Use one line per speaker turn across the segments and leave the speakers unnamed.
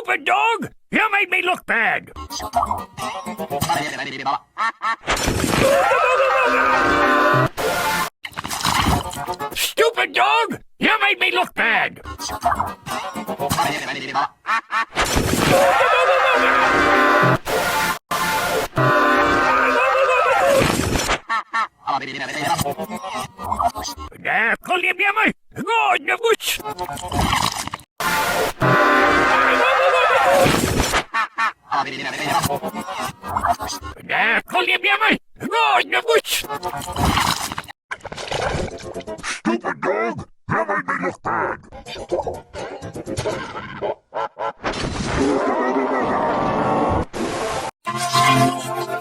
Stupid dog! You made me look bad! Stupid dog! You made me look bad! Да, коли б'ємо, годно будь! Да, коли б'ємо, годно будь!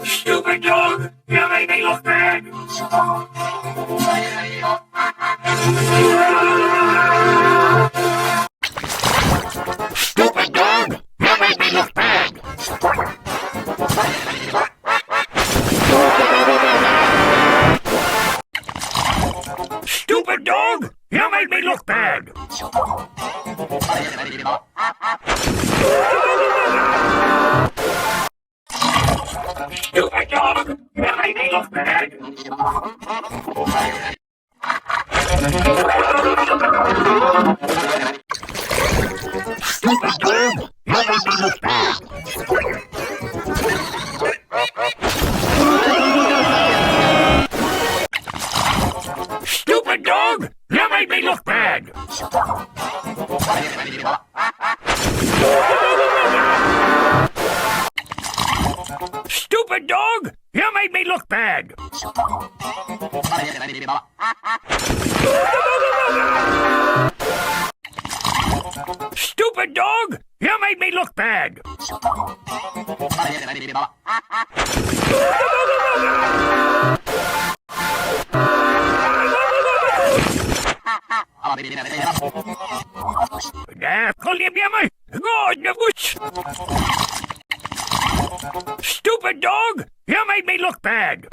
Stupid dog! You made me look bad! Stupid dog! You made me look bad! Stupid dog! You made me look bad! Stupid dog! You made me look bad! Stupid dog! You made me look bad! Stupid dog! You made me look bad! Stupid dog! You made me look bad! Stupid dog! You made me look bad! Stupid dog! You made me look bad! Да, коли б'ємо, годно будь! Stupid dog! You made me look bad!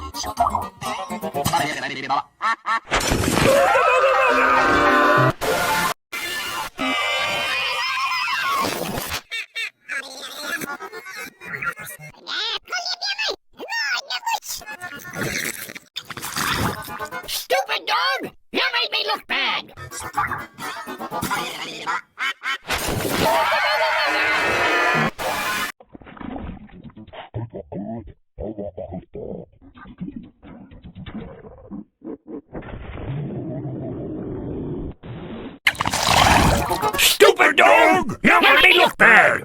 Stupid dog! You made me look bad! Stupid dog! You made me look bad!